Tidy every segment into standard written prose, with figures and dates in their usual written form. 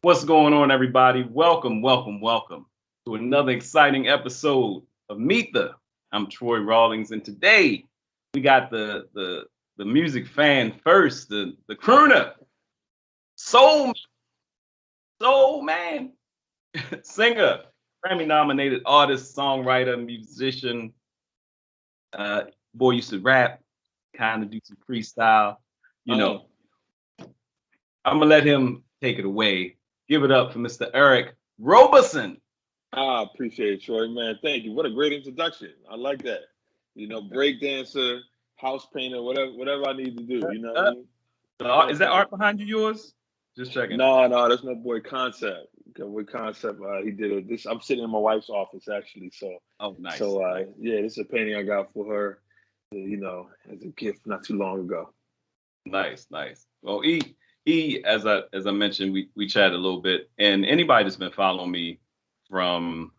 What's going on, everybody? Welcome to another exciting episode of Meet the. I'm Troy Rawlings, and today we got the music fan first, the crooner, soul soul man, singer, Grammy nominated artist, songwriter, musician. Boy used to rap, kind of do some freestyle. You Oh, know, I'm gonna let him take it away. Give it up for Mr. Eric Roberson. I appreciate it, Troy, man. Thank you. What a great introduction. I like that. Break dancer, house painter, whatever I need to do. You know what I mean? Is that art Fantastic. behind you yours? Just checking. No, that's my boy Concept. Boy Concept. He did it. This. I'm sitting in my wife's office actually. So, Oh, nice, so nice, yeah, this is a painting I got for her. As a gift not too long ago. nice. Well, as I mentioned, we chatted a little bit, and anybody that's been following me from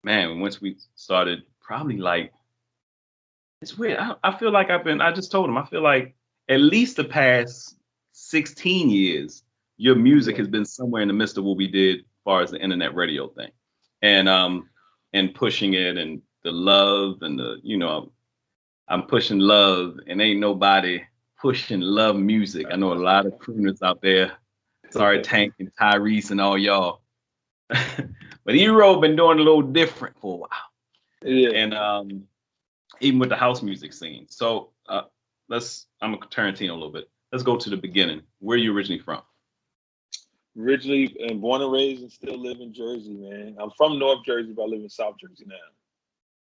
once we started, probably like it's weird. I feel like I just told him, I feel like at least the past 16 years, your music Yeah. has been somewhere in the midst of what we did as far as the internet radio thing. And pushing it and the love and I'm pushing love and ain't nobody pushing love music. I know a lot of crooners out there. Sorry, Tank and Tyrese and all y'all. But Erro been doing a little different for a while. Yeah. And even with the house music scene. So I'm a Tarantino a little bit. Let's go to the beginning. Where are you originally from? Originally and born and raised and still live in Jersey, man. I'm from North Jersey, but I live in South Jersey now.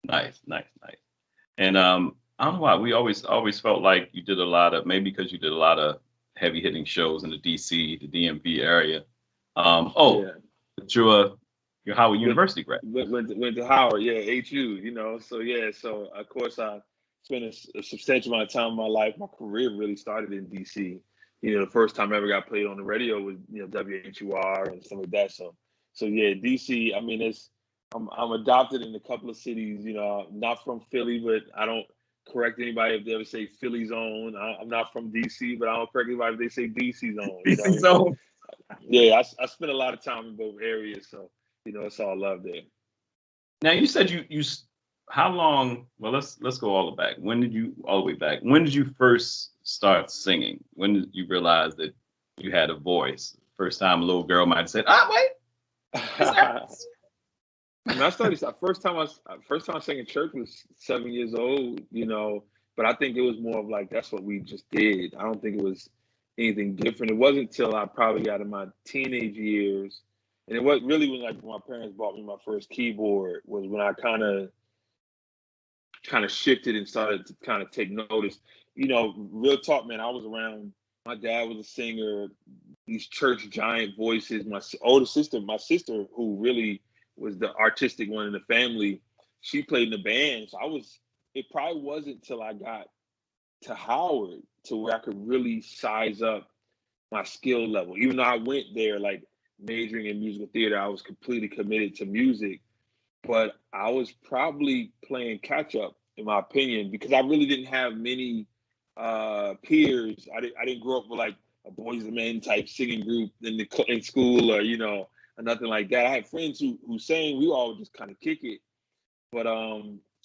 Nice. And I don't know why we always felt like you did a lot of, maybe because you did a lot of heavy hitting shows in the DC, the DMV area. Yeah. but you're Howard Went University grad. went to Howard, yeah, HU, So yeah, so of course I spent a substantial amount of time in my life. My career really started in DC. The first time I ever got played on the radio was WHUR and stuff like that. So yeah, DC. I mean, I'm adopted in a couple of cities. I'm not from Philly, but I don't correct anybody if they ever say Philly zone. I'm not from DC, but I don't correct anybody if they say DC zone. DC So zone. yeah, I spent a lot of time in both areas. So it's all love there. Now you said how long? Well, let's go all the way back. When did you all the way back? When did you first start singing? When did you realize that you had a voice? First time a little girl might have said, "Ah, wait, is that?" I mean, I started first time I sang in church was 7 years old, but I think it was more of like that's what we just did. I don't think it was anything different. It wasn't until I probably got in my teenage years, and it was really when my parents bought me my first keyboard was when I kind of shifted and started to kind of take notice. Real talk, man. I was around. My dad was a singer. These church giant voices. My older sister, who really was the artistic one in the family, she played in the band. So I was. It probably wasn't till I got to Howard to where I could really size up my skill level. Even though I went there like majoring in musical theater, I was completely committed to music, but I was probably playing catch up in my opinion because I really didn't have many peers. I didn't grow up with like a boys and men type singing group in school or nothing like that. I had friends who sang. We all just kind of kick it, but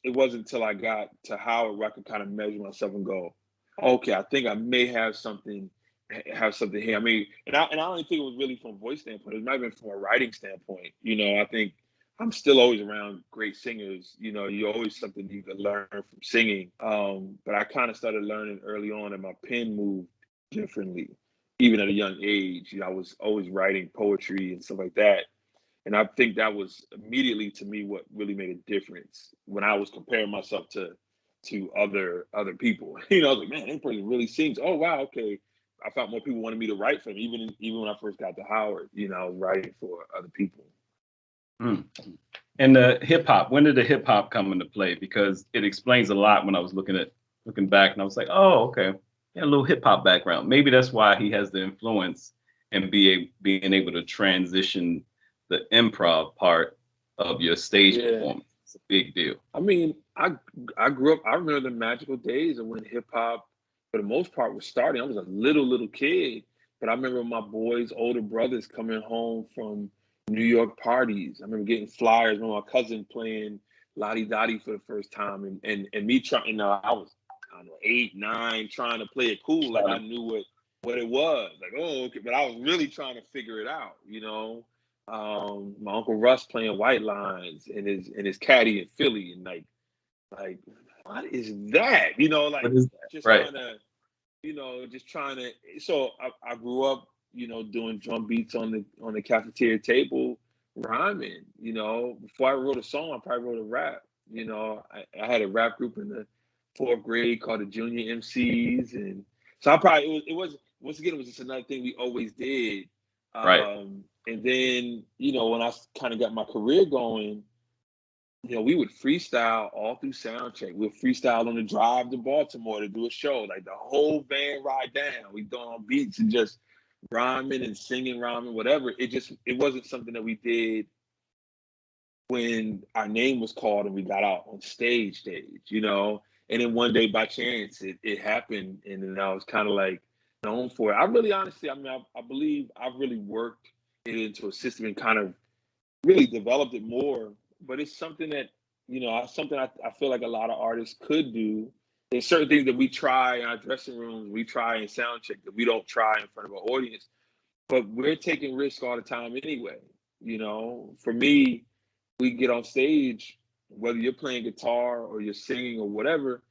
it wasn't until I got to Howard where I could kind of measure myself and go, okay, I think I may have something here. I mean, and I don't even think it was really from a voice standpoint. It might have been from a writing standpoint. I think I'm still always around great singers. You always something you can learn from singing. But I kind of started learning early on, and my pen moved differently, even at a young age. I was always writing poetry and stuff like that. And I think that was immediately to me what really made a difference when I was comparing myself to other people. I was like, man, that person really sings. Oh wow, okay. I found more people wanted me to write for them. Even when I first got to Howard, I was writing for other people. Mm. And the hip hop. When did the hip hop come into play? Because it explains a lot. When I was looking back, and I was like, oh, okay, yeah, a little hip hop background. Maybe that's why he has the influence and being able to transition the improv part of your stage Yeah. performance. It's a big deal. I mean, I grew up. I remember the magical days of when hip hop, for the most part, was starting. I was a little kid, But I remember my boys' older brothers coming home from New York parties. I remember getting flyers. I remember my cousin playing Lottie Dottie for the first time, and me trying. I was, I don't know, 8, 9, trying to play it cool, like I knew what it was. Like, oh, okay, but I was really trying to figure it out. My Uncle Russ playing White Lines and his caddy in Philly, and like what is that? What is that? Just Right. trying to, just trying to. So I grew up, doing drum beats on the cafeteria table, rhyming. Before I wrote a song, I probably wrote a rap. I had a rap group in the 4th grade called the Junior MCs, and so I probably it was once again, it was just another thing we always did. Right. And then, when I kind of got my career going, we would freestyle all through sound check. We'd freestyle on the drive to Baltimore to do a show, like the whole band ride down. We go on beats and just rhyming and singing, rhyming, whatever. It wasn't something that we did when our name was called and we got out on stage. And then one day by chance it happened, and then I was kind of like known for it. I really honestly, I believe I've really worked it into a system and kind of really developed it more. But it's something that, something I feel like a lot of artists could do. There's certain things that we try in our dressing rooms, we try in sound check that we don't try in front of an audience. But we're taking risks all the time anyway. For me, we get on stage, whether you're playing guitar or you're singing or whatever,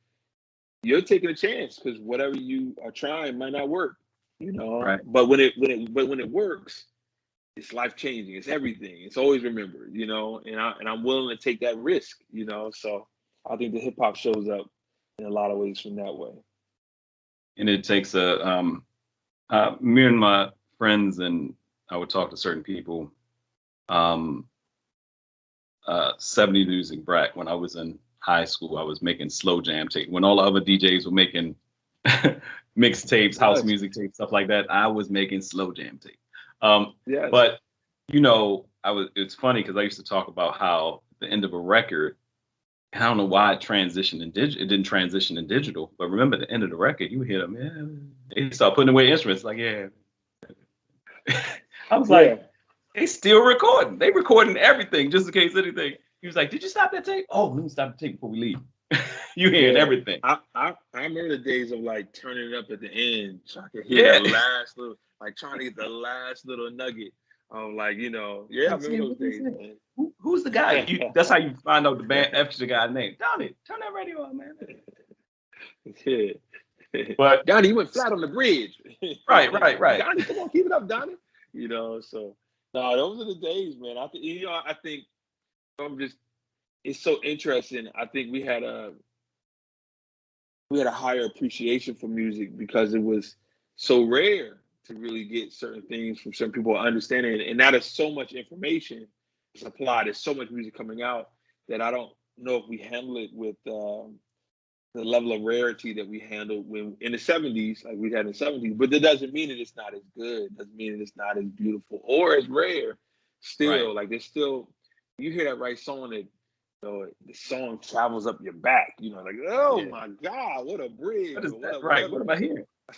you're taking a chance because whatever you are trying might not work. Right. But when it works, it's life changing. It's everything. It's always remembered. And I'm willing to take that risk. So I think the hip hop shows up in a lot of ways from that way. And it takes me and my friends, and I would talk to certain people. 70 Music Brat, when I was in high school, I was making slow jam tape. When all the other DJs were making mixtapes, house music tapes, stuff like that, I was making slow jam tape. Yes. But it's funny because I used to talk about how the end of a record, and I don't know why it transitioned in digital. It didn't transition in digital, but remember the end of the record, you hear them, they start putting away instruments, like, yeah. I was like, they still recording. They recording everything just in case anything. He was like, did you stop that tape? Oh, let me stop the tape before we leave. You hearing everything. I remember the days of like turning it up at the end so I could hear the last little, like trying to get the last little nugget of like, I remember those days, man. Who's the guy? That's how you find out the band extra guy's name. Donnie, turn that radio on, man. But Donnie, you went flat on the bridge. Right. Donnie, come on, keep it up, Donnie. So no, those are the days, man. I think it's so interesting. I think we had a higher appreciation for music because it was so rare to really get certain things from certain people understanding. And now there's so much information supplied. There's so much music coming out that I don't know if we handle it with the level of rarity that we handled when in the 70s, like we had in the 70s. But that doesn't mean that it's not as good. It doesn't mean that it's not as beautiful or as rare. Still, like there's still, you hear that right song that, the song travels up your back. Like, oh my God, what a bridge! What is that? Right? What am I hearing? I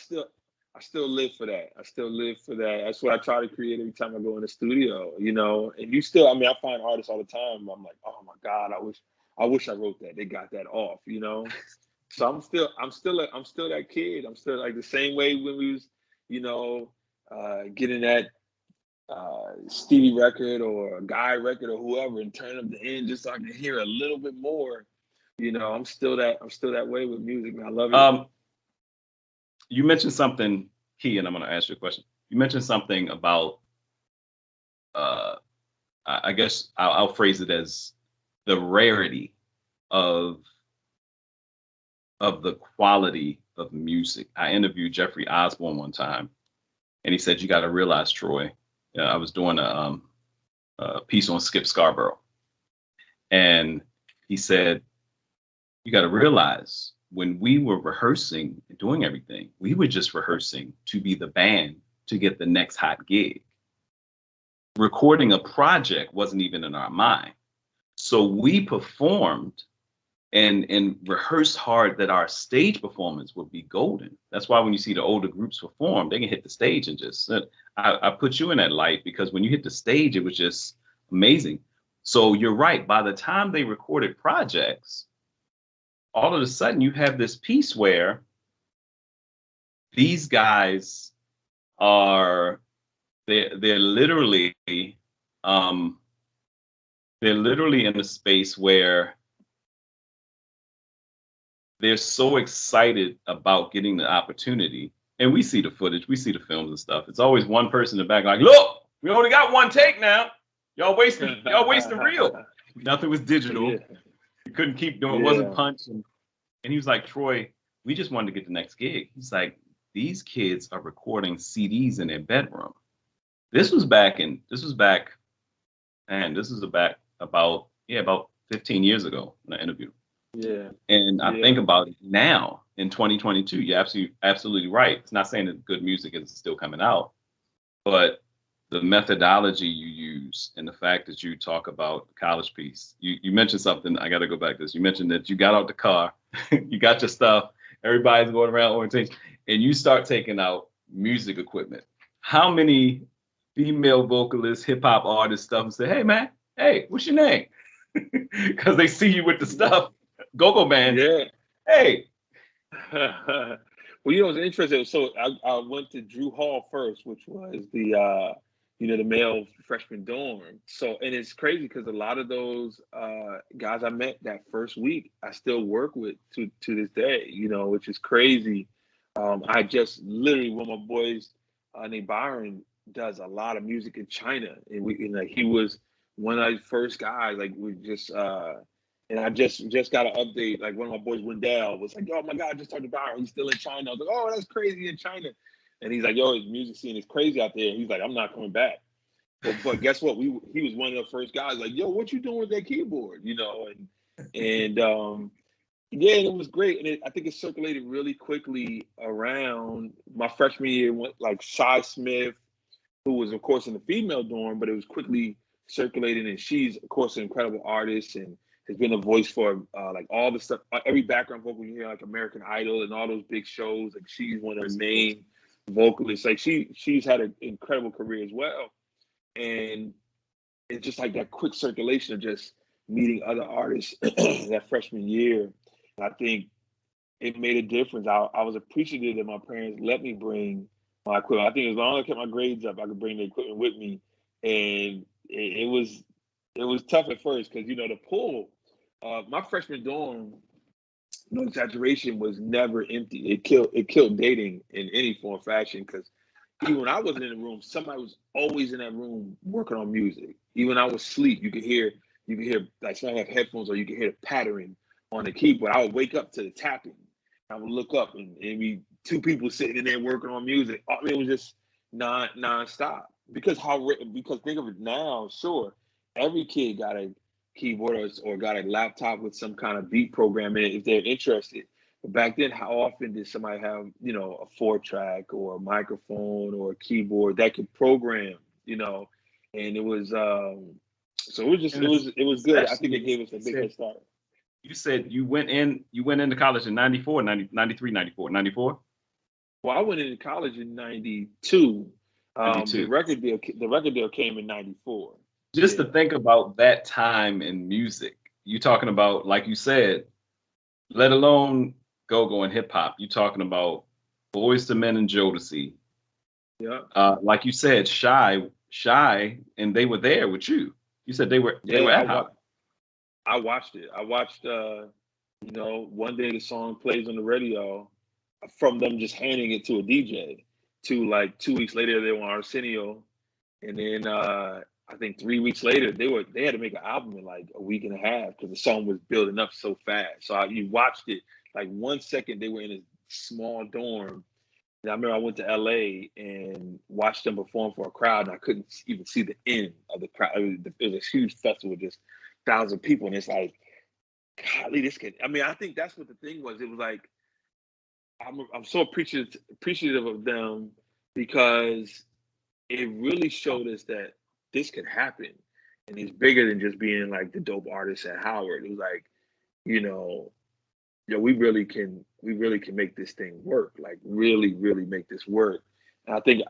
still live for that. That's what I try to create every time I go in the studio. And you still, I find artists all the time. I'm like, oh my God, I wish I wrote that. They got that off. So I'm still that kid. I'm still like the same way when we was, getting that Stevie record or a Guy record or whoever and turn up the end just so I can hear a little bit more. I'm still that way with music, man. I love it. You mentioned something key, and I'm going to ask you a question. You mentioned something about, I guess I'll phrase it as the rarity of the quality of music. I interviewed Jeffrey Osborne one time, and he said, you got to realize, Troy, I was doing a piece on Skip Scarborough, and he said, you got to realize when we were rehearsing and doing everything, we were just rehearsing to be the band to get the next hot gig. Recording a project wasn't even in our mind. So we performed and rehearsed hard that our stage performance would be golden. That's why when you see the older groups perform, they can hit the stage and just, I put you in that light because when you hit the stage, it was just amazing. So you're right. By the time they recorded projects, all of a sudden you have this piece where these guys are, they're literally in a space where they're so excited about getting the opportunity. And we see the footage, we see the films and stuff. It's always one person in the back like, look, we only got one take now. Y'all wasting reel. Nothing was digital. Yeah. You couldn't keep doing, it wasn't punch. And he was like, Troy, we just wanted to get the next gig. He's like, these kids are recording CDs in their bedroom. This was back about 15 years ago in an interview. Yeah. And I think about it now in 2022. You're absolutely right. It's not saying that good music is still coming out, but the methodology you use and the fact that you talk about the college piece. You mentioned something. I got to go back to this. You mentioned that you got out the car, you got your stuff, everybody's going around orientation, and you start taking out music equipment. How many female vocalists, hip hop artists, stuff, and say, "Hey man, hey, what's your name?" Because they see you with the stuff. Go-go band. Yeah. Hey. Well, you know, it's interesting. So I went to Drew Hall first, which was the the male freshman dorm. So, and it's crazy because a lot of those guys I met that first week, I still work with to this day. You know, which is crazy. I just literally, one of my boys named Byron does a lot of music in China, and like he was one of the first guys. Like we just. And I just got an update. Like one of my boys, Wendell, was like, "Oh my God, I just talked to Byron. He's still in China." I was like, "Oh, that's crazy in China." And he's like, "Yo, his music scene is crazy out there." He's like, "I'm not coming back." But guess what? He was one of the first guys. Like, "Yo, what you doing with that keyboard?" You know, and yeah, and it was great. And I think it circulated really quickly around my freshman year. Like Shy Smith, who was of course in the female dorm, but it was quickly circulating. And she's of course an incredible artist and has been a voice for like all the stuff, every background vocal you hear, like American Idol and all those big shows. Like she's one of the main vocalists. Like she's had an incredible career as well. And it's just like that quick circulation of just meeting other artists that freshman year. And I think it made a difference. I was appreciative that my parents let me bring my equipment. I think as long as I kept my grades up, I could bring the equipment with me. And it was tough at first because, you know, the pull. My freshman dorm, no exaggeration, was never empty. It killed dating in any form or fashion because even when I wasn't in the room, somebody was always in that room working on music. Even when I was asleep, you could hear like somebody have headphones or you could hear the pattering on the keyboard. I would wake up to the tapping. I would look up and it'd be two people sitting in there working on music. I mean, it was just nonstop. Because think of it now, sure, every kid got a keyboard or got a laptop with some kind of beat program in it if they're interested. But back then, how often did somebody have, you know, a 4-track or a microphone or a keyboard that could program, you know? And it was so it was good. I think it gave us a big head start. You said you went into college in 94, 93, 94, 94? Well, I went into college in 92. 92. The record deal came in 94. Just to think about that time in music, you're talking about, like you said, let alone go-go and hip hop. You're talking about Boyz II Men and Jodeci. Yeah. Like you said, Shy, and they were there with you. You said they were at Howard. I watched it. I watched, you know, one day the song plays on the radio from them just handing it to a DJ to like 2 weeks later they were on Arsenio. And then I think 3 weeks later they had to make an album in like a week and a half because the song was building up so fast. So you watched it like 1 second they were in a small dorm. And I remember I went to LA and watched them perform for a crowd and I couldn't even see the end of the crowd. It was a huge festival, just thousands of people. And it's like, golly, this kid. I mean, I think that's what the thing was. It was like, I'm so appreciative of them because it really showed us that this could happen. And it's bigger than just being like the dope artist at Howard. It was like, you know, we really can make this thing work. Like really, really make this work. And I think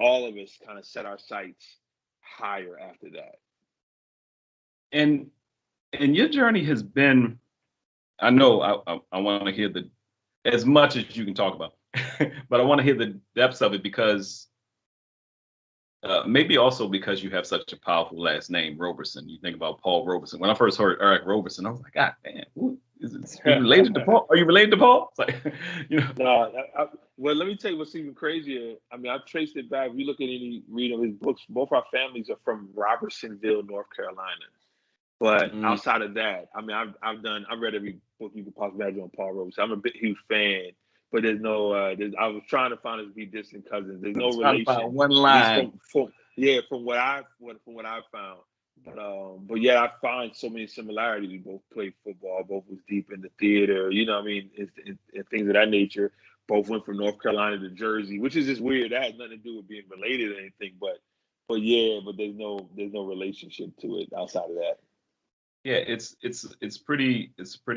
all of us kind of set our sights higher after that. And your journey has been, I know I want to hear as much as you can talk about, but I want to hear the depths of it because maybe also because you have such a powerful last name, Roberson. You think about Paul Roberson. When I first heard Eric Roberson, I was like, God damn, are you related to Paul? Are you related to Paul? It's like, you know. No, well, let me tell you what's even crazier. I mean, I've traced it back. If you look at read of his books, both our families are from Robertsonville, North Carolina. But outside of that, I mean, I've read every book you could possibly imagine on Paul Roberson. I'm a big huge fan, but there's no. I was trying to find us to be distant cousins. There's no relation. One line. From what I found. But yeah, I find so many similarities. We both played football. Both was deep in the theater. You know what I mean? And things of that nature. Both went from North Carolina to Jersey, which is just weird. That has nothing to do with being related or anything. But there's no relationship to it outside of that. Yeah, it's pretty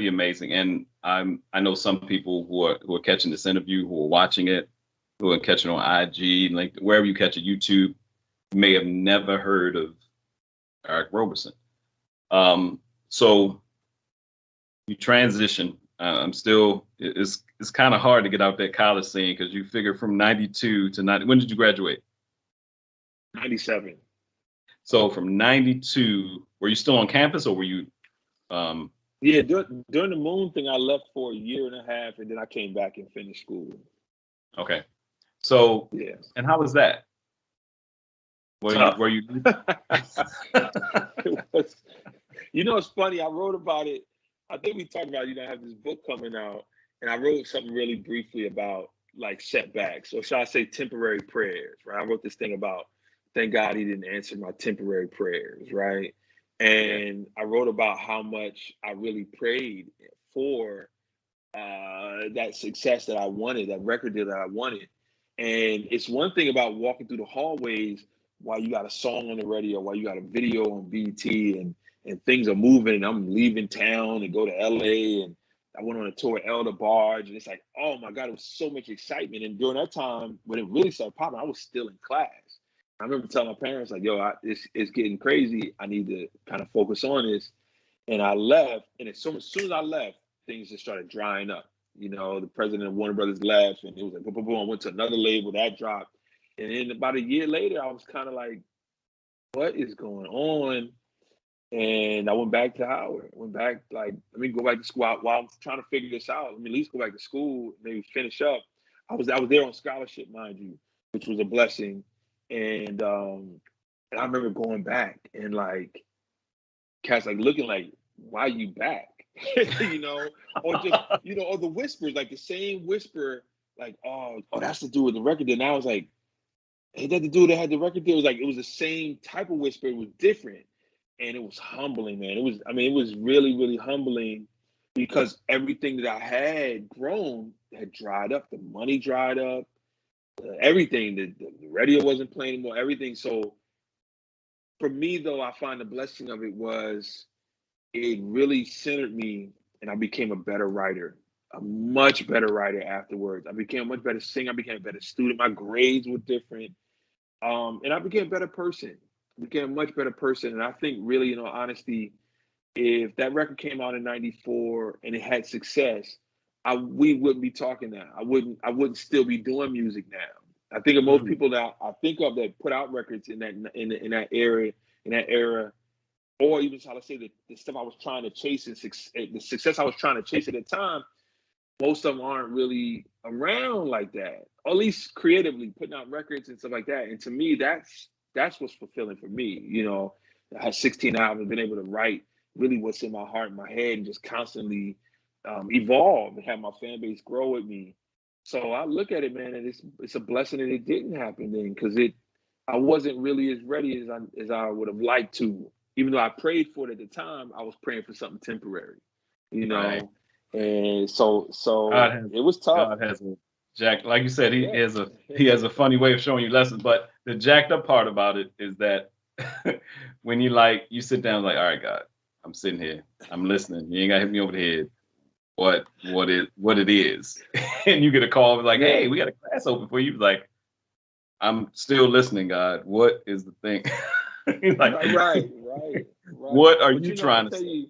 amazing, and I know some people who are catching this interview, who are watching it, who are catching on IG, like wherever you catch it, YouTube, may have never heard of Eric Roberson. So you transition. It's kind of hard to get out that college scene because you figure from 92 to 90. When did you graduate? 97. So from 92, were you still on campus or were you? Yeah, during the Moon thing, I left for a year and a half, and then I came back and finished school. Okay. So, yeah. And how was that? Were you? It was, it's funny. I wrote about it. I think we talked about, I have this book coming out, and I wrote something really briefly about like setbacks, or should I say temporary prayers, right? I wrote this thing about, thank God he didn't answer my temporary prayers, right? And I wrote about how much I really prayed for that success that I wanted, that record deal that I wanted. And it's one thing about walking through the hallways while you got a song on the radio, while you got a video on BT, and things are moving, and I'm leaving town and go to LA, and I went on a tour with Elder Barge, and it's like, oh my God, it was so much excitement. And during that time, when it really started popping, I was still in class. I remember telling my parents, like, yo, it's getting crazy. I need to kind of focus on this. And I left, and as soon as I left, things just started drying up. The president of Warner Brothers left, and it was like, boom, boom, boom. I went to another label, that dropped. And then about a year later, I was kind of like, what is going on? And I went back to Howard. Went back, like, let me go back to school. While I'm trying to figure this out, let me at least go back to school, maybe finish up. I was there on scholarship, mind you, which was a blessing. And I remember going back and like cats like looking like, why are you back? Or just, or the whispers, like the same whisper, like, oh, that's to do with the record deal. And I was like, hey, that the dude that had the record deal was like, it was the same type of whisper, it was different. And it was humbling, man. It was really, really humbling because everything that I had grown had dried up. The money dried up. Everything, the radio wasn't playing anymore, everything. So for me, though, I find the blessing of it was it really centered me, and I became a better writer, a much better writer afterwards. I became a much better singer. I became a better student. My grades were different. And I became a better person. I became a much better person. And I think really, in all honesty, if that record came out in 94 and it had success, we wouldn't be talking now. I wouldn't still be doing music now. I think of most people that I think of that put out records in that era, or even how to say the stuff I was trying to chase and the success I was trying to chase at the time, most of them aren't really around like that, or at least creatively putting out records and stuff like that. And to me, that's what's fulfilling for me. I had 16 albums, been able to write really what's in my heart and my head, and just constantly evolve and have my fan base grow with me. So I look at it, man, and it's a blessing that it didn't happen then, because I wasn't really as ready as I would have liked to. Even though I prayed for it at the time, I was praying for something temporary, Right. And so it was tough. God has a jack, like you said, he has a funny way of showing you lessons. But the jacked up part about it is that when you sit down, like, all right, God, I'm sitting here. I'm listening. You ain't gotta hit me over the head. What it is. And you get a call like, hey, we got a class open for you. Like, I'm still listening, God. What is the thing? Like, right. What are But you trying to tell say? you,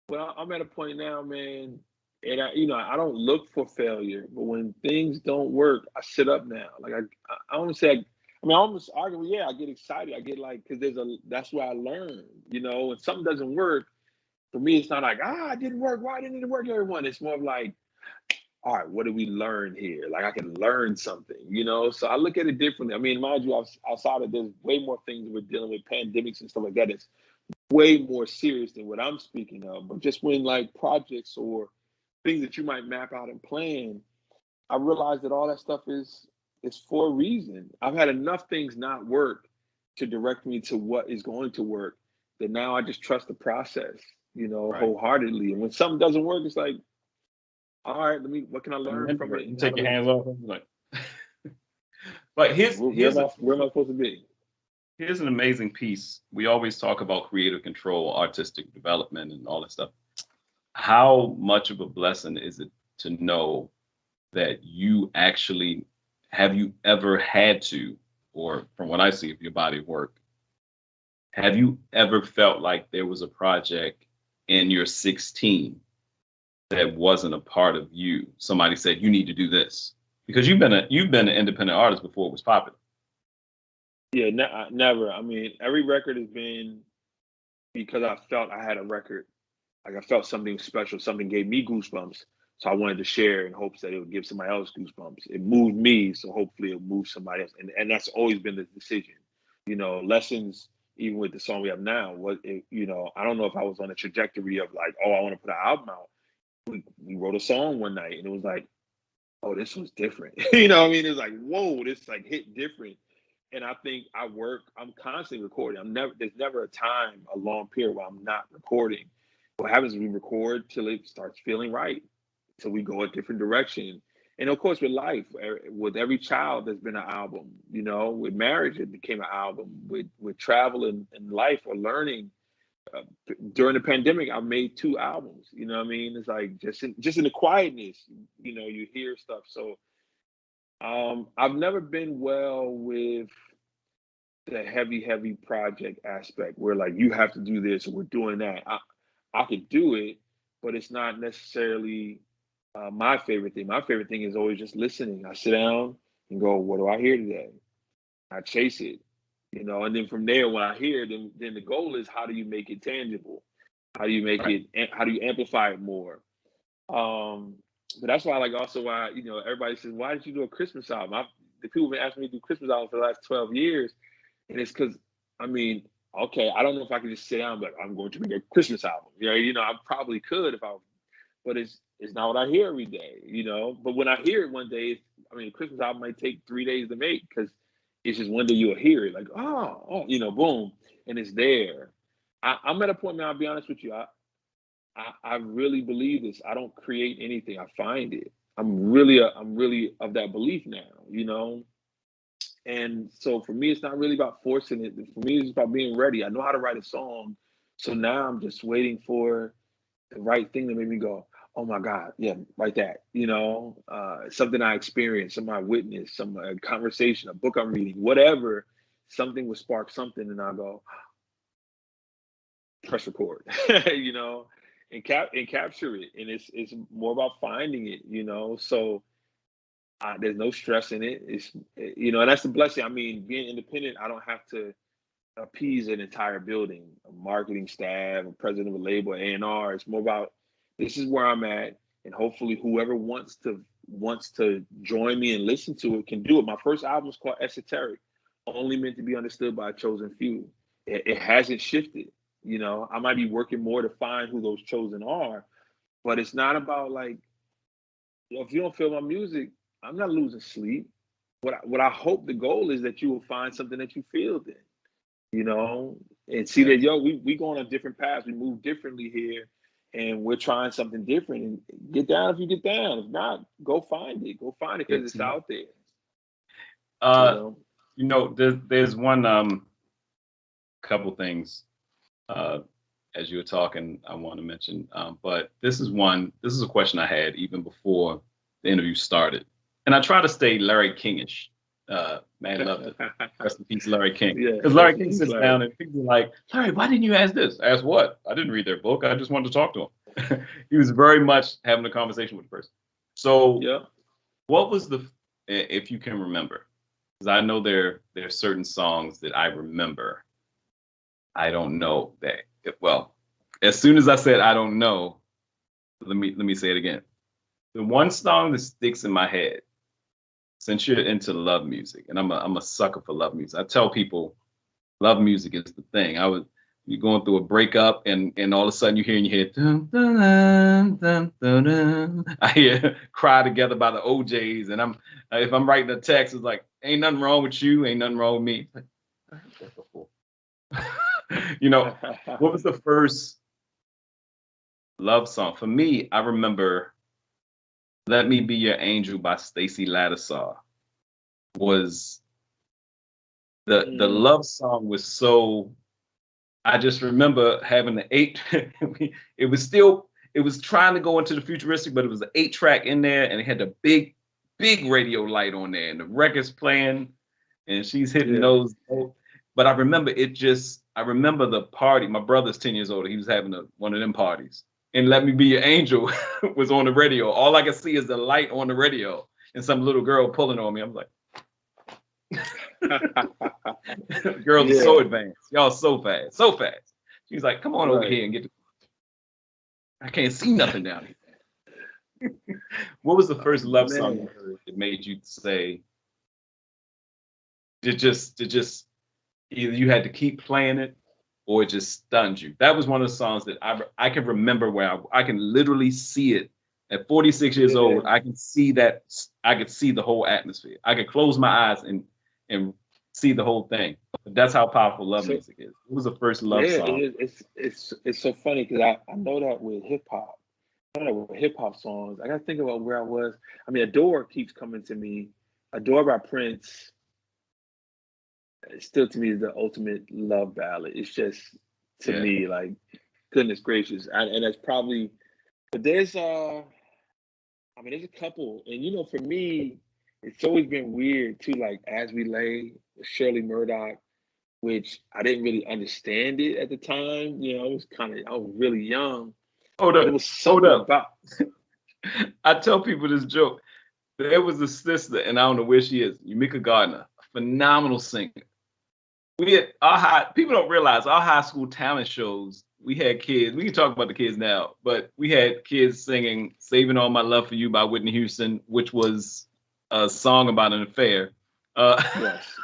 well, I'm at a point now, man, and I don't look for failure, but when things don't work, I sit up now. Like I want to say, I almost argue. Yeah, I get excited. I get like, because that's where I learn. When something doesn't work, for me, it's not like, it didn't work. Why didn't it work, everyone? It's more of like, all right, what did we learn here? Like, I can learn something, So I look at it differently. I mean, mind you, outside of there's way more things we're dealing with, pandemics and stuff like that. It's way more serious than what I'm speaking of. But just when like projects or things that you might map out and plan, I realize that all that stuff is for a reason. I've had enough things not work to direct me to what is going to work, that now I just trust the process, Right. wholeheartedly. And when something doesn't work, it's like, all right, what can I learn from it? You take your hands off. Like, but where am I supposed to be? Here's an amazing piece. We always talk about creative control, artistic development, and all that stuff. How much of a blessing is it to know that you actually have you ever had to, or from what I see of your body of work, have you ever felt like there was a project in your 16 that wasn't a part of you? Somebody said you need to do this because you've been an independent artist before it was popular. Yeah, never. I mean, every record has been because I felt I had a record. Like, I felt something special. Something gave me goosebumps. So I wanted to share in hopes that it would give somebody else goosebumps. It moved me, so hopefully it'll move somebody else. And that's always been the decision. Lessons, even with the song we have now, I don't know if I was on a trajectory of like, I want to put an album out. We wrote a song one night and it was like, oh, this was different. It was like, whoa, this like hit different. And I think I'm constantly recording. There's never a long period where I'm not recording. What happens is we record till it starts feeling right, till we go a different direction. And of course, with life, with every child, there's been an album. With marriage, it became an album. With travel and life or learning, during the pandemic, I made 2 albums. It's like just in the quietness, you hear stuff. So I've never been well with the heavy project aspect where like you have to do this or we're doing that. I could do it, but it's not necessarily my favorite thing. My favorite thing is always just listening. I sit down and go, what do I hear today? I chase it, and then from there, when I hear it, then the goal is, how do you make it tangible? How do you make it? How do you amplify it more? But that's why, like, also why, everybody says, why did you do a Christmas album? The people have been asking me to do Christmas albums for the last 12 years. And it's because, okay, I don't know if I can just sit down and be like, I'm going to make a Christmas album. I probably could but it's not what I hear every day, But when I hear it one day, a Christmas album might take 3 days to make, because it's just one day you'll hear it, like, oh, boom, and it's there. I'm at a point now, I'll be honest with you, I really believe this. I don't create anything. I find it. I'm really of that belief now, And so for me, it's not really about forcing it. For me, it's about being ready. I know how to write a song. So now I'm just waiting for the right thing to make me go, oh my God, yeah, write that. Something I experienced, something I witnessed, some conversation, a book I'm reading, whatever, something will spark something, and I'll go, press record, and capture it. And it's more about finding it, So there's no stress in it. It's and that's the blessing. Being independent, I don't have to appease an entire building, a marketing staff, a president of a label, A&R. It's more about, this is where I'm at, and hopefully whoever wants to join me and listen to it can do it. My first album is called Esoteric, only meant to be understood by a chosen few. It hasn't shifted. I might be working more to find who those chosen are, but it's not about like, if you don't feel my music, I'm not losing sleep. What I hope the goal is that you will find something that you feel then, and see that, we go on a different path. We move differently here, and we're trying something different. And get down if you get down. If not, go find it. Go find it, because it's out there. There's one couple things as you were talking, I want to mention. But this is a question I had even before the interview started. And I try to stay Larry Kingish. Man, love it. Rest in peace, Larry King. Because Larry King sits down and people are like, Larry, why didn't you ask this? Ask what? I didn't read their book. I just wanted to talk to him. He was very much having a conversation with the person. So what was if you can remember, because I know there are certain songs that I remember. I don't know that. Well, as soon as I said I don't know, let me say it again. The one song that sticks in my head, since you're into love music, and I'm a sucker for love music. I tell people, love music is the thing. You're going through a breakup, and all of a sudden you hear in your head, dun, dun, dun, dun, dun. I hear "Cry Together" by the OJs, and if I'm writing a text, it's like, ain't nothing wrong with you, ain't nothing wrong with me. Like, I heard that before. What was the first love song? For me, I remember "Let Me Be Your Angel" by Stacey Lattisaw. Was the love song was so, I just remember having the 8 it was trying to go into the futuristic, but it was an 8-track in there, and it had the big radio light on there, and the record's playing, and she's hitting those. But I remember the party. My brother's 10 years older. He was having one of them parties. And "Let Me Be Your Angel" was on the radio. All I could see is the light on the radio and some little girl pulling on me. I'm like, girls are so advanced. Y'all so fast. She's like, come on over here and get I can't see nothing down here. What was the first love song you heard that made you say, it just either you had to keep playing it or it just stunned you? That was one of the songs that I can remember where I can literally see it. At 46 years old, I can see that. I could see the whole atmosphere. I could close my eyes and see the whole thing. But that's how powerful love music is. It was the first love song. It's so funny because I know that with hip hop. I know that with hip hop songs. I got to think about where I was. I mean, "Adore" keeps coming to me. "Adore" by Prince. Still to me is the ultimate love ballad. It's just to me like, goodness gracious, and that's probably. But there's there's a couple, and for me, it's always been weird too. Like "As We Lay" with Shirley Murdoch, which I didn't really understand it at the time. I was really young. Hold up. It was something about. I tell people this joke. There was a sister, and I don't know where she is, Yumika Gardner, a phenomenal singer. People don't realize our high school talent shows, we had kids. We can talk about the kids now, but we had kids singing "Saving All My Love for You" by Whitney Houston, which was a song about an affair. Yes.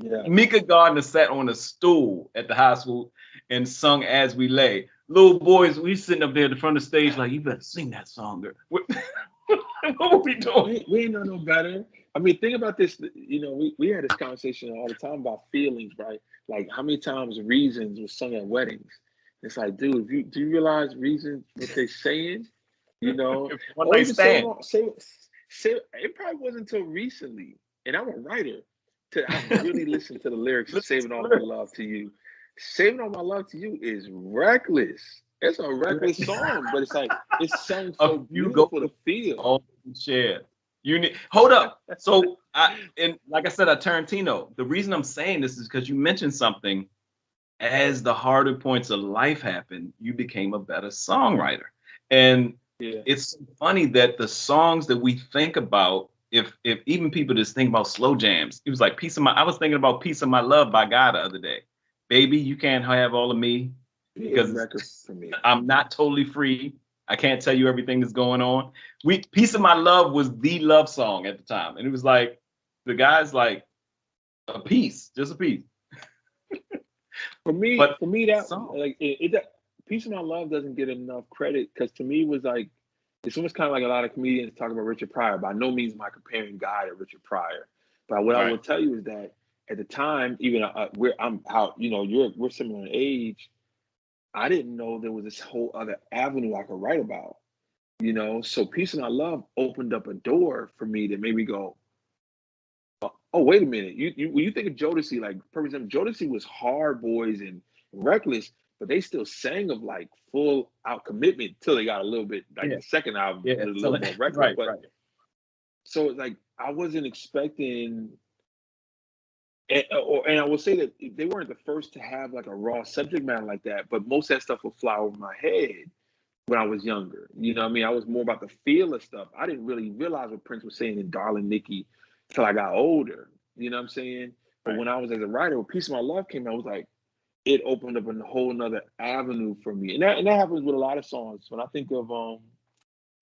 Yeah. Mika Gardner sat on a stool at the high school and sung "As We Lay." Little boys, we sitting up there at the front of the stage like, you better sing that song, girl. What were we doing? We ain't know no better. I mean, think about this. We had this conversation all the time about feelings, right? Like how many times "Reasons" was sung at weddings. It's like, dude, do you realize "Reasons" what they're saying? One night stand. It probably wasn't until recently, and I'm a writer, I really listened to the lyrics of "Saving All My Love to You." "Saving All My Love to You" is reckless. It's a reckless song, but it's like it's sung so beautiful to feel. Oh, share. Hold up. So like I said, at Tarantino, the reason I'm saying this is because you mentioned something. As the harder points of life happened, you became a better songwriter. And it's funny that the songs that we think about, if even people just think about slow jams, it was like I was thinking about "Piece of My Love" by Guy the other day. "Baby, you can't have all of me because for me. I'm not totally free. I can't tell you everything that's going on." "Piece of My Love" was the love song at the time. And it was like, the guy's like, a piece, just a piece. For me, that song, like "Piece of My Love" doesn't get enough credit because to me it was like, it's almost kind of like a lot of comedians talk about Richard Pryor. By no means am I comparing Guy to Richard Pryor, but what I will tell you is that at the time, even we're similar in age. I didn't know there was this whole other avenue I could write about. So "Piece of My Love" opened up a door for me that made me go, oh, wait a minute. When you think of Jodeci, like, for example, Jodeci was Hard Boys and reckless, but they still sang of like full out commitment till they got a little bit like the second album, a little more reckless. But so like I wasn't expecting, and I will say that they weren't the first to have like a raw subject matter like that, but most of that stuff would fly over my head when I was younger. You know what I mean? I was more about the feel of stuff. I didn't really realize what Prince was saying in Darling Nikki till I got older. You know what I'm saying? But when I was as a writer, when Piece of My Love came out, I was like, it opened up a whole nother avenue for me. And that happens with a lot of songs. When I think of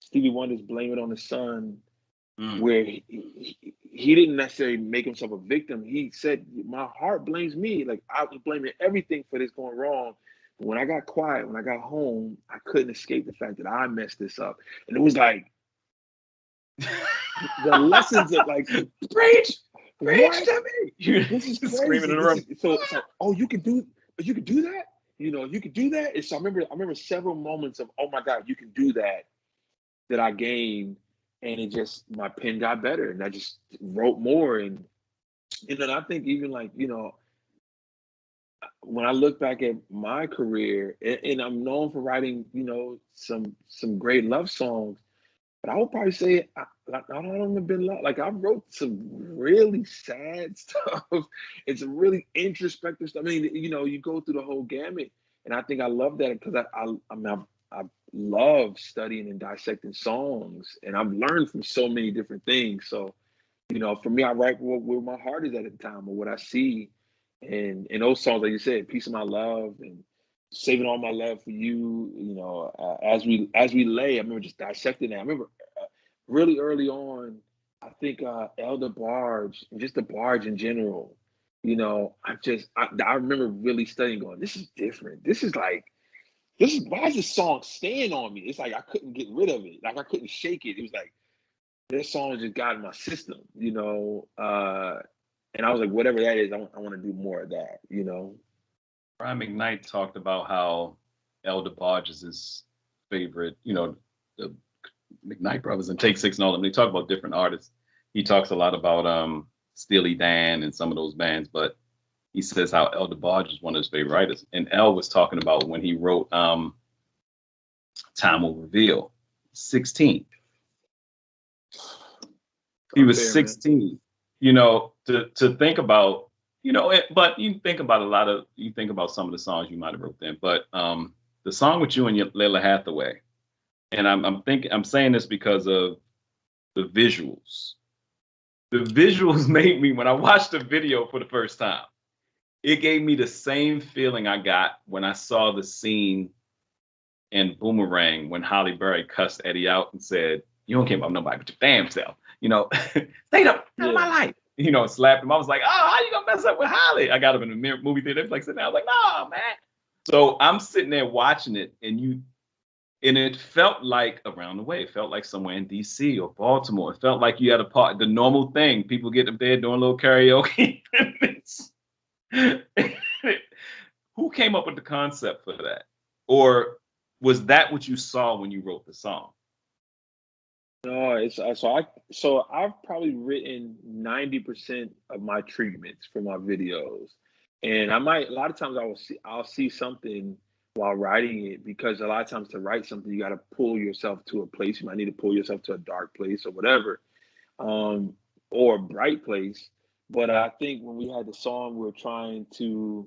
Stevie Wonder's Blame It on the Sun, where he didn't necessarily make himself a victim. He said, my heart blames me. Like I was blaming everything for this going wrong. But when I got quiet, when I got home, I couldn't escape the fact that I messed this up. And it was like the lessons of like, preach to me. This is crazy. Screaming in the room. So it's like, oh, you can do that? You know, you can do that. And so I remember several moments of, oh my God, you can do that I gained. And it just, my pen got better and I just wrote more. And, you know, and I think even like, you know, when I look back at my career, and I'm known for writing, you know, some great love songs, but I would probably say I don't have been like I wrote some really sad stuff and some really introspective stuff. I mean, you know, you go through the whole gamut, and I think I love that because I love studying and dissecting songs, and I've learned from so many different things. So, you know, for me, I write where my heart is at the time or what I see. And those songs, like you said, Piece of My Love and Saving All My Love for You, you know, as we lay, I remember just dissecting that. I remember really early on, I think Elder Barge, and just the Barge in general, you know, I remember really studying going, this is different. Why is this song staying on me? It's like I couldn't get rid of it. Like I couldn't shake it. It was like, this song just got in my system, you know, and I was like, whatever that is, I want to do more of that, you know. Brian McKnight talked about how Elder Barge is his favorite, you know, the McKnight brothers and Take Six and all them. They talk about different artists. He talks a lot about Steely Dan and some of those bands, but he says how Elder Barge is one of his favorite writers. And El was talking about when he wrote Time Will Reveal, 16. He was 16. Man. You know, to think about, you know, but you think about some of the songs you might have wrote then, but the song with you and Layla Hathaway, and I'm saying this because of the visuals. The visuals made me, when I watched the video for the first time, it gave me the same feeling I got when I saw the scene in Boomerang when Halle Berry cussed Eddie out and said, "You don't care about nobody but your damn self." You know, stay up out of my life. You know, slapped him. I was like, oh, how you gonna mess up with Holly? I got him in the movie theater. Like sitting there, I was like, no, man. So I'm sitting there watching it, and it felt like around the way. It felt like somewhere in DC or Baltimore. It felt like you had the normal thing. People get up there doing a little karaoke. Who came up with the concept for that? Or was that what you saw when you wrote the song? No, so I've probably written 90% of my treatments for my videos, and a lot of times I'll see something while writing it, because a lot of times to write something you got to pull yourself to a place. You might need to pull yourself to a dark place or whatever, or a bright place. But I think when we had the song, we were trying to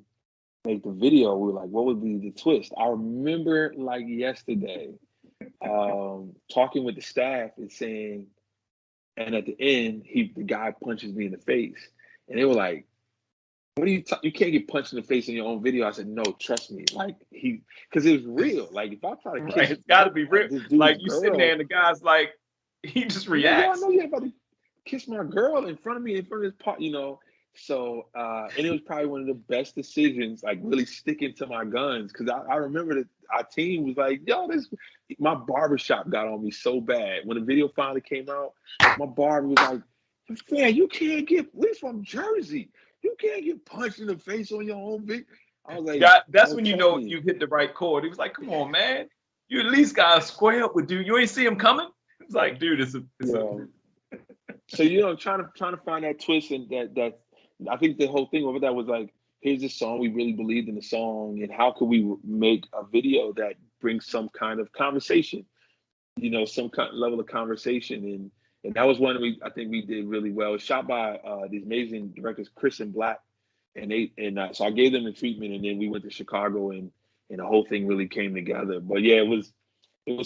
make the video. We were like, what would be the twist? I remember like yesterday. Talking with the staff and saying, and at the end, the guy punches me in the face, and they were like, "What are you can't get punched in the face in your own video." I said, "No, trust me." Like because it was real. Like if I try to kiss, it's got to be real. Like you sitting there and the guy's like, he just reacts. I know you're about to kiss my girl in front of me, in front of this part, you know. So, and it was probably one of the best decisions, like really sticking to my guns. Cause I remember that our team was like, yo, my barbershop got on me so bad. When the video finally came out, my barber was like, man, we're from Jersey. You can't get punched in the face on your own video. I was like, that's when you know you hit the right chord. He was like, come on, man. You at least got to square up with dude. You ain't see him coming? It's like, dude, it's a So, you know, trying to find that twist, and that I think the whole thing over that was like, here's the song. We really believed in the song, and how could we make a video that brings some kind of conversation, some kind of level of conversation. And that was one I think we did really well. It was shot by these amazing directors, Chris and Black, so I gave them the treatment, and then we went to Chicago, and the whole thing really came together. But yeah, it was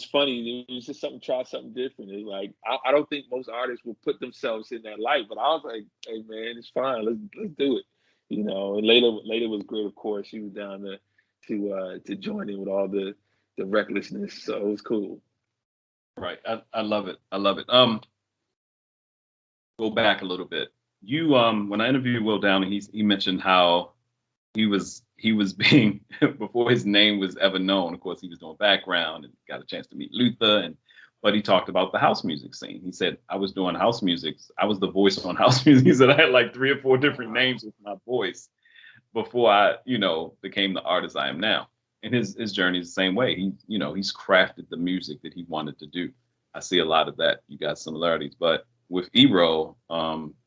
funny. It was just try something different. It's like I don't think most artists will put themselves in that light, but I was like, hey man, it's fine. Let's do it. And later was great. Of course, she was down to join in with all the recklessness, so it was cool. Right. I love it. I love it. Go back a little bit. You when I interviewed Will Downing, he mentioned how he was being before his name was ever known. Of course, he was doing background and got a chance to meet Luther, but he talked about the house music scene. He said, I was doing house music. I was the voice on house music. He said I had like 3 or 4 different names with my voice before I, became the artist I am now. And his journey is the same way. He's crafted the music that he wanted to do. I see a lot of that. You got similarities, but with Erro,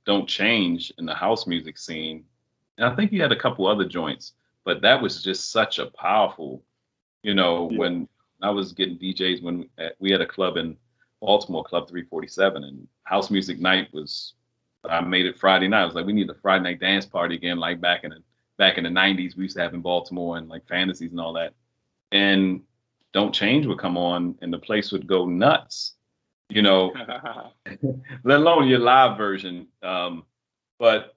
Don't Change in the house music scene, and I think he had a couple other joints, but that was just such a powerful, when I was getting DJs, when we had a club in Baltimore, Club 347, and house music night I made it Friday night. I was like, we need a Friday night dance party again, like back in the 90s we used to have in Baltimore, and like fantasies and all that. And Don't Change would come on and the place would go nuts, let alone your live version. But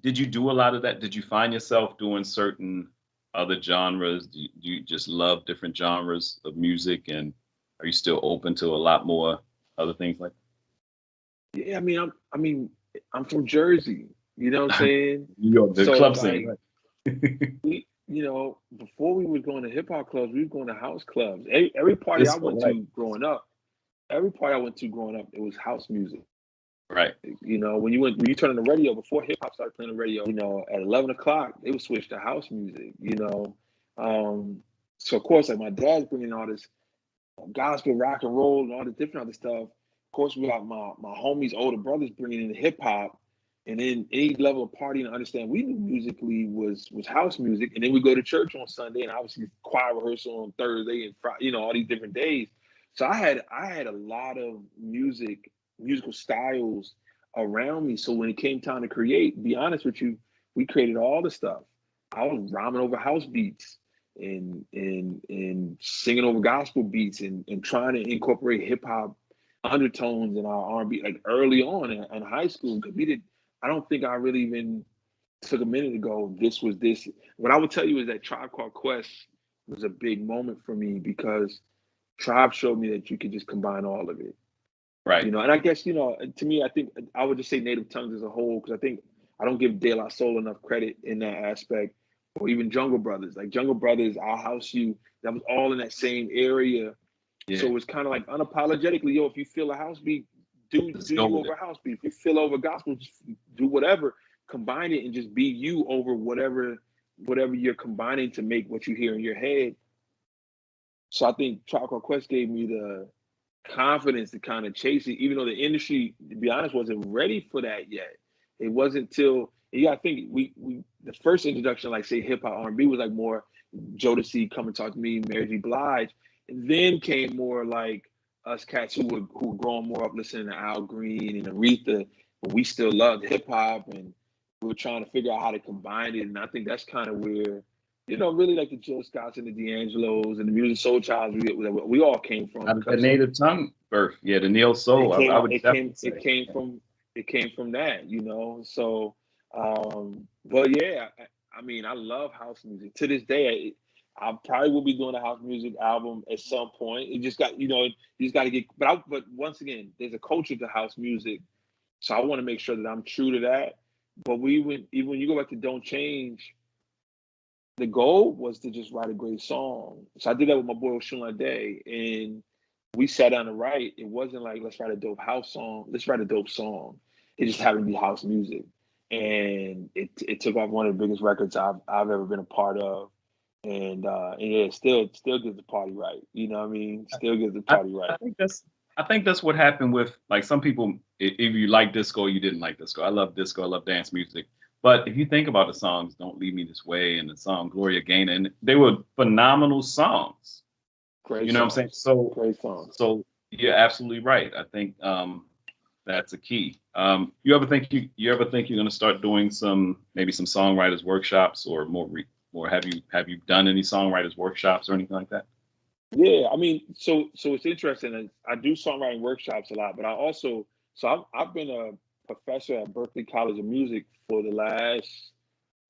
did you do a lot of that? Did you find yourself doing certain other genres? Do you just love different genres of music, and are you still open to a lot more other things like that? Yeah, I'm from Jersey. You know what I'm saying? New York, the club scene. Right? Before we were going to hip hop clubs, we were going to house clubs. Every party I went to growing up, it was house music. Right. When you turn on the radio, before hip hop started playing the radio, at 11 o'clock, they would switch to house music, So of course, like my dad's bringing all this gospel, rock and roll, and all the different other stuff. Of course, we got my homies, older brothers bringing in hip hop, and then any level of partying to understand we knew musically was house music. And then we go to church on Sunday, and obviously choir rehearsal on Thursday and Friday, all these different days. So I had a lot of musical styles around me. So when it came time to create, be honest with you, we created all the stuff. I was rhyming over house beats and singing over gospel beats and trying to incorporate hip hop undertones in our R&B, like early on in high school. I don't think I really even took a minute to go, this was this. What I would tell you is that Tribe Called Quest was a big moment for me, because Tribe showed me that you could just combine all of it. Right. And I guess, to me, I think I would just say Native Tongues as a whole, because I think I don't give De La Soul enough credit in that aspect, or even Jungle Brothers. Like Jungle Brothers, I'll House You, that was all in that same area. Yeah. So it was kind of like unapologetically, if you feel a house beat, do you over house beat. If you feel over gospel, just do whatever. Combine it and just be you over whatever you're combining to make what you hear in your head. So I think Tribe Called Quest gave me the confidence to kind of chase it, even though the industry, to be honest, wasn't ready for that yet. It wasn't till, I think we the first introduction, like say hip hop R&B, was like more Jodeci, Come and Talk to Me, Mary J. Blige, and then came more like us cats who were growing more up listening to Al Green and Aretha, but we still loved hip hop, and we were trying to figure out how to combine it. And I think that's kind of where, really like the Jill Scotts and the D'Angelos and the Music Soul Childs we all came from. The Native Tongue birth, the Neo Soul. It came from that, So, but yeah, I love house music to this day. I probably will be doing a house music album at some point. It just got, you just got to get. But once again, there's a culture to house music, so I want to make sure that I'm true to that. But even when you go back to Don't Change, the goal was to just write a great song. So I did that with my boy Oshun Day, and we sat down to write. It wasn't like, let's write a dope house song. Let's write a dope song. It just happened to be house music, and it took off one of the biggest records I've ever been a part of. And yeah, still gives the party right. You know what I mean? Still gives the party right. I think that's what happened with, like, some people, if you like disco, you didn't like disco. I love disco. I love dance music. But if you think about the songs, Don't Leave Me This Way and the song Gloria Gaynor, and they were phenomenal songs. Great You know songs. what I'm saying? So, Great songs. so you're absolutely right. I think that's a key. You ever think you're going to start doing maybe some songwriters workshops or or have you done any songwriters workshops or anything like that? Yeah, I mean, so it's interesting. I do songwriting workshops a lot, but I've been a professor at Berklee College of Music for the last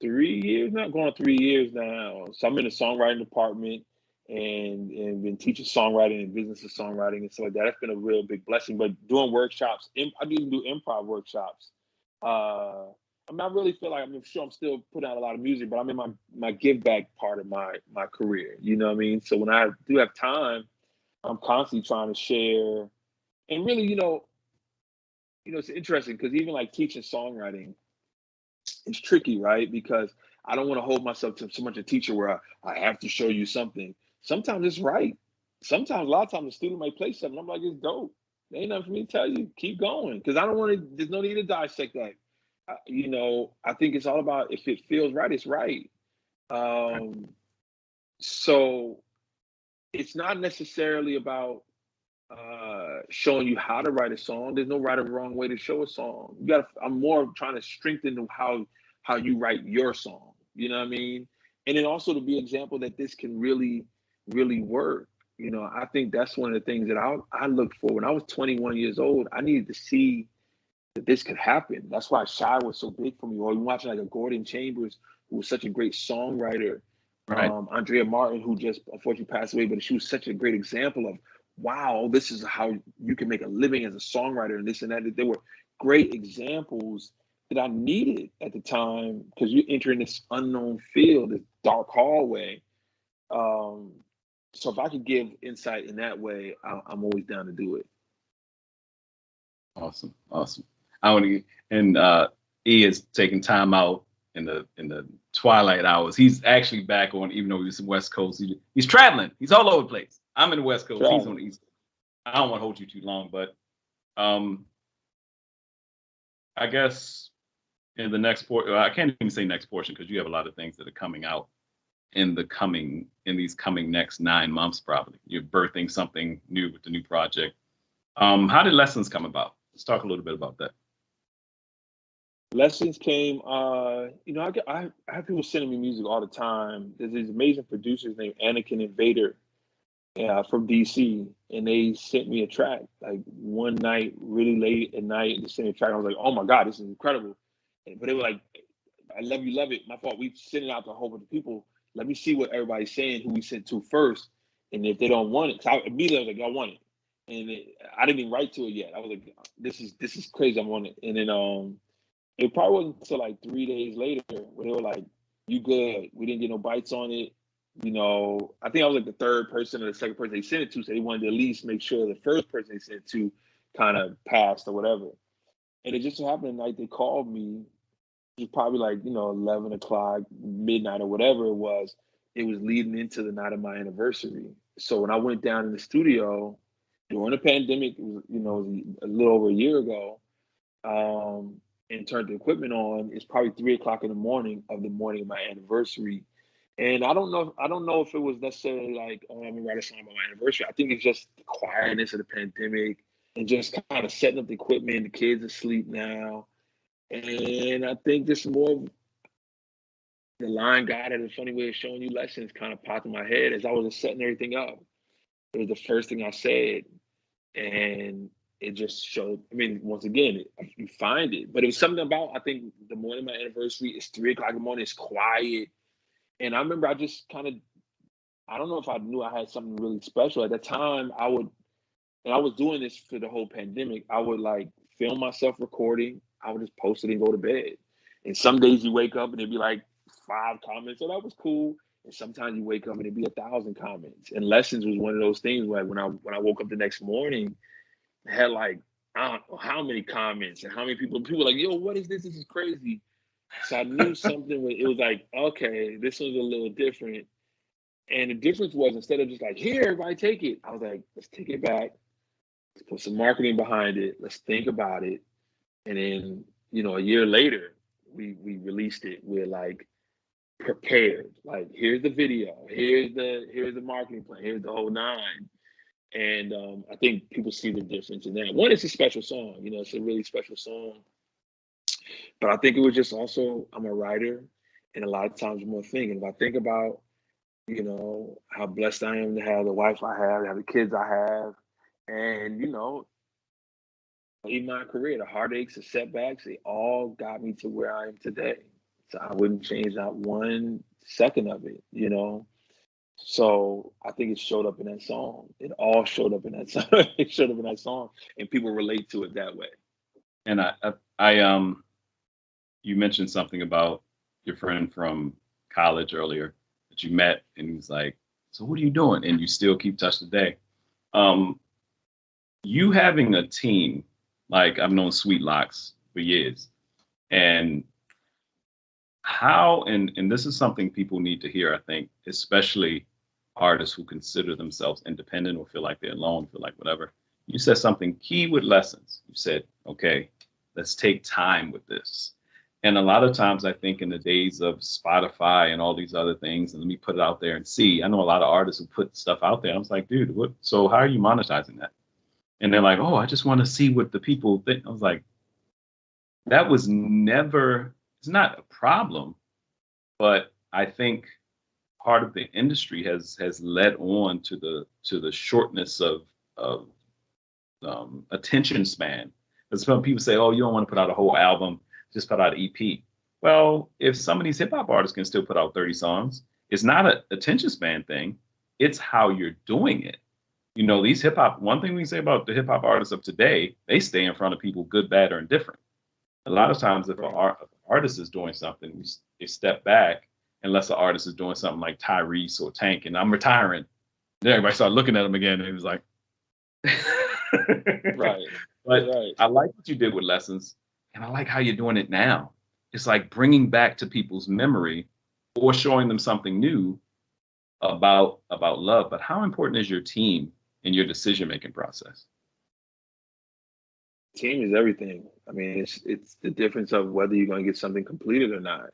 3 years now, going on 3 years now. So I'm in the songwriting department and been teaching songwriting and business of songwriting and stuff like that. That's been a real big blessing. But doing workshops, I even do improv workshops. I really feel like I'm sure I'm still putting out a lot of music, but I'm in my give back part of my career. You know what I mean? So when I do have time, I'm constantly trying to share. And really, it's interesting because even like teaching songwriting, it's tricky, right? Because I don't want to hold myself to so much a teacher where I have to show you something. Sometimes it's right. Sometimes, a lot of times, the student might play something. I'm like, it's dope. There ain't nothing for me to tell you. Keep going. Because I don't want to, there's no need to dissect that. I think it's all about if it feels right, it's right. So it's not necessarily about showing you how to write a song. There's no right or wrong way to show a song. I'm more trying to strengthen how you write your song. You know what I mean? And then also to be an example that this can really, really work. I think that's one of the things that I looked for when I was 21 years old. I needed to see that this could happen. That's why Shy was so big for me. Or you watching like a Gordon Chambers, who was such a great songwriter. Right. Andrea Martin, who just unfortunately passed away, but she was such a great example of, wow, this is how you can make a living as a songwriter and this and that. There were great examples that I needed at the time because you enter in this unknown field, this dark hallway. So if I could give insight in that way, I'm always down to do it. Awesome. I want to, and E is taking time out in the twilight hours. He's actually back on, even though he's in West Coast. He's traveling. He's all over the place. I'm in the West Coast. He's on the East. I don't want to hold you too long, but I guess in the next portion, I can't even say next portion because you have a lot of things that are coming out in these coming next 9 months. Probably you're birthing something new with the new project. How did Lessons come about? Let's talk a little bit about that. Lessons came, I have people sending me music all the time. There's these amazing producers named Anakin and Vader from DC, and they sent me a track like one night, really late at night. They sent me a track. I was like, oh my God, this is incredible. But they were like, I love you, love it. My fault. We sent it out to a whole bunch of people. Let me see what everybody's saying, who we sent to first. And if they don't want it, because immediately I was like, I want it. And I didn't even write to it yet. I was like, this is crazy. I want it. And then it probably wasn't until like 3 days later where they were like, you good. We didn't get no bites on it. I think I was like the third person or the second person they sent it to. So they wanted to at least make sure the first person they sent it to kind of passed or whatever. And it just so happened the night they called me, it was probably like, 11 o'clock, midnight or whatever it was. It was leading into the night of my anniversary. So when I went down in the studio during the pandemic, it was a little over a year ago, and turned the equipment on, it's probably 3 o'clock in the morning of my anniversary. And I don't know if it was necessarily like, oh, I'm gonna write a song about my anniversary. I think it's just the quietness of the pandemic and just kind of setting up the equipment. The kids are asleep now. And I think this more the line God had a funny way of showing you lessons kind of popped in my head as I was just setting everything up. It was the first thing I said. And it just showed, once again, you find it. But it was something about, I think, the morning of my anniversary, it's 3 o'clock in the morning, it's quiet. And I remember I just kind of, I don't know if I knew I had something really special. At that time, I was doing this for the whole pandemic, I would like film myself recording. I would just post it and go to bed. And some days you wake up and it'd be like 5 comments. So that was cool. And sometimes you wake up and it'd be 1,000 comments. And Lessons was one of those things where when I woke up the next morning, I had like, I don't know how many comments and how many people were like, yo, what is this? This is crazy. So I knew something it was like, okay, this was a little different. And the difference was instead of just like, here, everybody take it, I was like, let's take it back. Let's put some marketing behind it. Let's think about it. And then, a year later, we released it, we're like prepared. Like, here's the video, here's the marketing plan, here's the whole nine. And I think people see the difference in that. One, it's a special song, you know, it's a really special song. But I think it was just also, I'm a writer, and a lot of times I'm more thinking. If I think about, you know, how blessed I am to have the wife I have the kids I have, and, you know, in my career, the heartaches, the setbacks, they all got me to where I am today. So I wouldn't change not 1 second of it, you know. So I think it showed up in that song. It all showed up in that song. It showed up in that song, and people relate to it that way. And you mentioned something about your friend from college earlier that you met, and he was like, "So what are you doing?" And you still keep touch today. You having a team, like I've known Sweet Locks for years, and how, and this is something people need to hear, I think, especially artists who consider themselves independent or feel like they're alone, feel like whatever. You said something key with lessons. You said, okay, let's take time with this. And a lot of times I think in the days of Spotify and all these other things, and let me put it out there and see, I know a lot of artists who put stuff out there. I was like, dude, so how are you monetizing that? And they're like, oh, I just want to see what the people think. I was like, that was never, it's not a problem, but I think part of the industry has led on to the shortness of attention span. Because some people say, oh, you don't want to put out a whole album, just put out an EP. Well, if some of these hip hop artists can still put out 30 songs, it's not an attention span thing. It's how you're doing it. You know, these hip hop, one thing we can say about the hip hop artists of today, they stay in front of people, good, bad, or indifferent. A lot of times if an artist is doing something, they step back, unless the artist is doing something like Tyrese or Tank, and I'm retiring. Then everybody started looking at him again, and he was like, right. But right. I like what you did with Lessons, and I like how you're doing it now. It's like bringing back to people's memory or showing them something new about love. But how important is your team in your decision-making process? Team is everything. I mean, it's the difference of whether you're going to get something completed or not.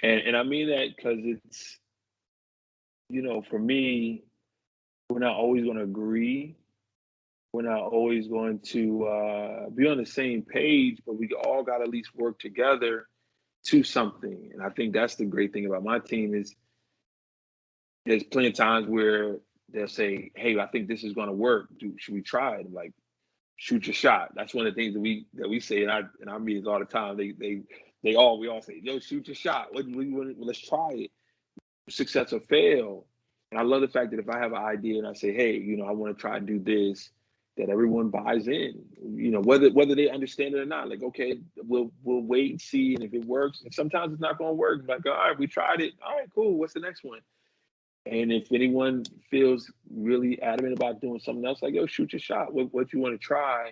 And I mean that because it's, you know, for me, we're not always going to agree. We're not always going to be on the same page, but we all got to at least work together to something. And I think that's the great thing about my team is there's plenty of times where they'll say, hey, I think this is going to work. Should we try it? I'm like, shoot your shot. That's one of the things that we say in our meetings all the time. We all say, yo, shoot your shot. Let's try it. Success or fail. And I love the fact that if I have an idea and I say, hey, you know, I want to try and do this, that everyone buys in, you know, whether they understand it or not. Like, okay, we'll wait and see, and if it works, and sometimes it's not going to work. Like, all right, we tried it. All right, cool. What's the next one? And if anyone feels really adamant about doing something else, like, yo, shoot your shot. What you want to try.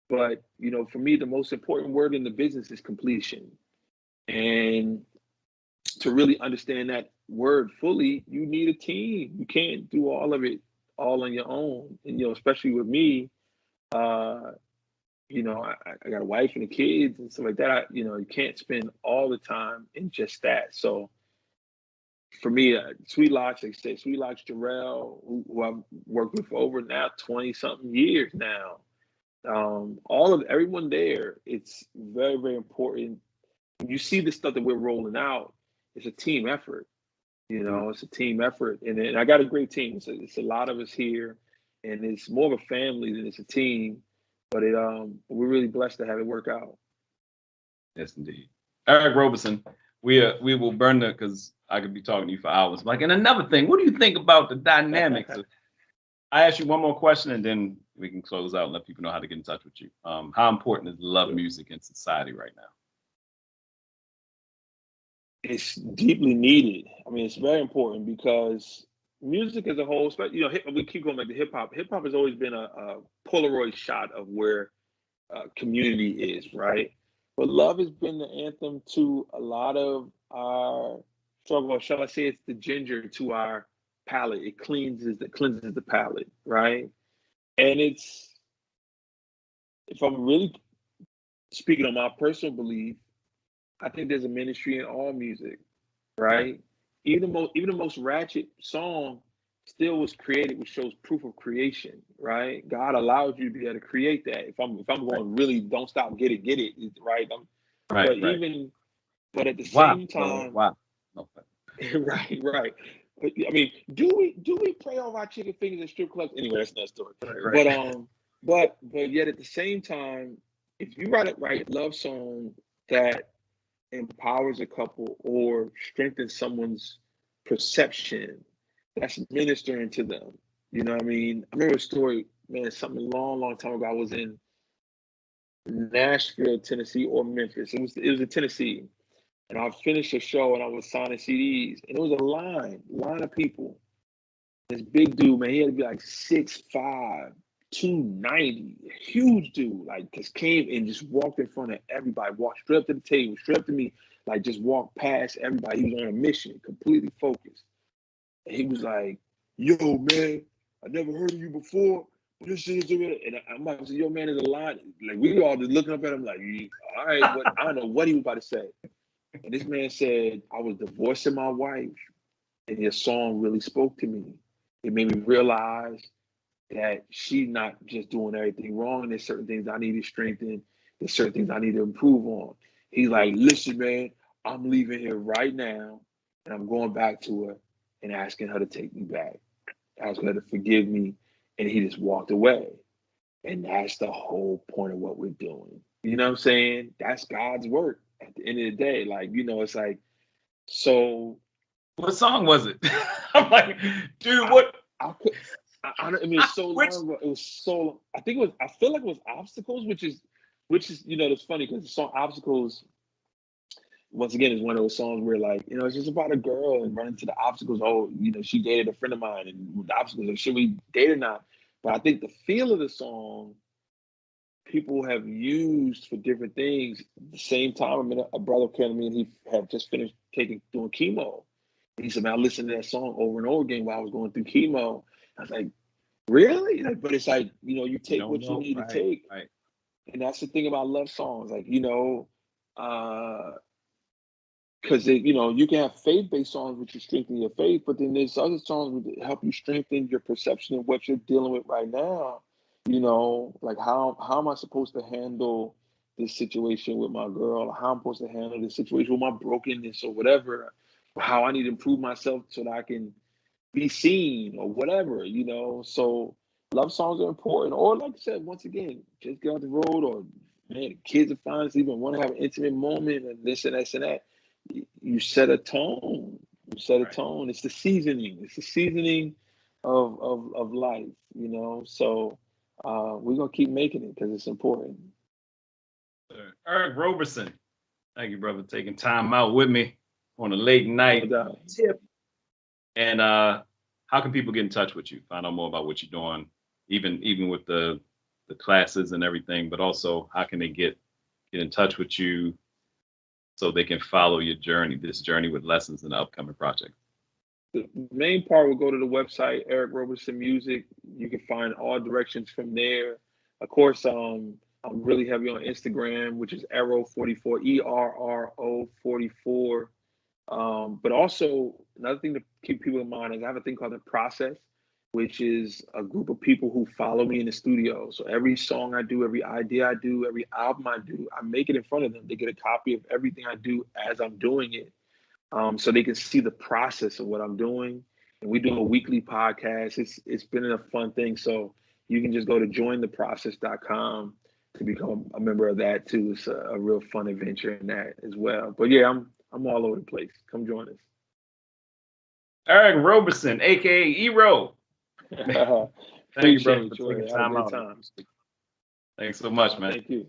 But, you know, for me, the most important word in the business is completion. And to really understand that word fully, you need a team. You can't do all of it all on your own. And, you know, especially with me, you know, I got a wife and the kids and stuff like that. You know, you can't spend all the time in just that. So for me, Sweet Locks, like I said, Sweet Locks Jarrell, who I've worked with for over now 20 something years now. Everyone there, it's very, very important. When you see the stuff that we're rolling out, it's a team effort. You know, it's a team effort. And I got a great team. It's a lot of us here, and it's more of a family than it's a team. But we're really blessed to have it work out. Yes, indeed. Eric Roberson, we will burn that because I could be talking to you for hours. Like, and another thing, what do you think about the dynamics of, I ask you one more question and then we can close out and let people know how to get in touch with you. How important is love music in society right now? It's deeply needed. I mean, it's very important because music as a whole, especially, you know, we keep going back to hip hop. Hip hop has always been a Polaroid shot of where community is, right? But love has been the anthem to a lot of our struggle, or shall I say it's the ginger to our palate. It cleanses the palate, right? And it's, if I'm really speaking on my personal belief, I think there's a ministry in all music, right? Even the most ratchet song still was created, which shows proof of creation, right? God allowed you to be able to create that. If I'm going really, don't stop, get it, right? Right, But right. but at the Wow. same time, Wow. Okay. right, right. But I mean, do we pray over our chicken fingers at strip clubs? Anyway, that's another story. Right, But right. but yet at the same time, if you write love song that empowers a couple or strengthens someone's perception, that's ministering to them. You know what I mean? I remember a story, man, something a long, long time ago. I was in Nashville, Tennessee, or Memphis. It was in Tennessee. And I finished a show and I was signing CDs. And it was a line of people. This big dude, man, he had to be like 6'5", 290, huge dude, like just came and just walked in front of everybody, walked straight up to the table, straight up to me, like just walked past everybody. He was on a mission, completely focused. And he was like, "Yo, man, I never heard of you before. But this shit is a," and I'm like, "Yo, man, there's a line." Like we all just looking up at him like, "Yeah, all right," what I don't know what he was about to say. And this man said, "I was divorcing my wife, and your song really spoke to me. It made me realize that she's not just doing everything wrong. There's certain things I need to strengthen. There's certain things I need to improve on." He's like, "Listen, man, I'm leaving here right now, and I'm going back to her and asking her to take me back, asking her to forgive me." And he just walked away. And that's the whole point of what we're doing. You know what I'm saying? That's God's work at the end of the day. Like, it's like, so What song was it? I'm like, dude, what? I mean, it's so long ago. It was so. I think it was. I feel like it was Obstacles, which is it's funny because the song Obstacles, once again, is one of those songs where like it's just about a girl and running to the obstacles. Oh, she dated a friend of mine, and the obstacles of should we date or not? But I think the feel of the song, people have used for different things. At the same time, I mean, a brother came to me and he had just finished doing chemo. He said, "Man, I listened to that song over and over again while I was going through chemo." I was like, "Really?" Like, but it's like, you take what you need to take. Right. And that's the thing about love songs. Like, because you can have faith-based songs which you strengthen your faith, but then there's other songs that help you strengthen your perception of what you're dealing with right now. Like how am I supposed to handle this situation with my girl? How I'm supposed to handle this situation with my brokenness or whatever? How I need to improve myself so that I can be seen or whatever. So love songs are important. Or like I said, once again, just get on the road, or man, kids are fine, even want to have an intimate moment and this and that and that. You set a tone. You set a tone. It's the seasoning. It's the seasoning of life. So we're gonna keep making it because it's important. Eric Roberson, thank you, brother, taking time out with me on a late night tip. And how can people get in touch with you? Find out more about what you're doing, even with the classes and everything. But also, how can they get in touch with you so they can follow your journey, this journey with lessons in the upcoming project? The main part will go to the website, Eric Roberson Music. You can find all directions from there. Of course, I'm really heavy on Instagram, which is Erro44, ERRO 44. But also, another thing to keep people in mind is I have a thing called The Process, which is a group of people who follow me in the studio. So every song I do, every idea I do, every album I do, I make it in front of them. They get a copy of everything I do as I'm doing it. So they can see the process of what I'm doing. And we do a weekly podcast. It's been a fun thing. So you can just go to jointheprocess.com to become a member of that too. It's a real fun adventure in that as well. But yeah, I'm all over the place. Come join us. Eric Roberson, aka Erro. Thank you, brother, for taking time out. Thanks so much, man. Thank you.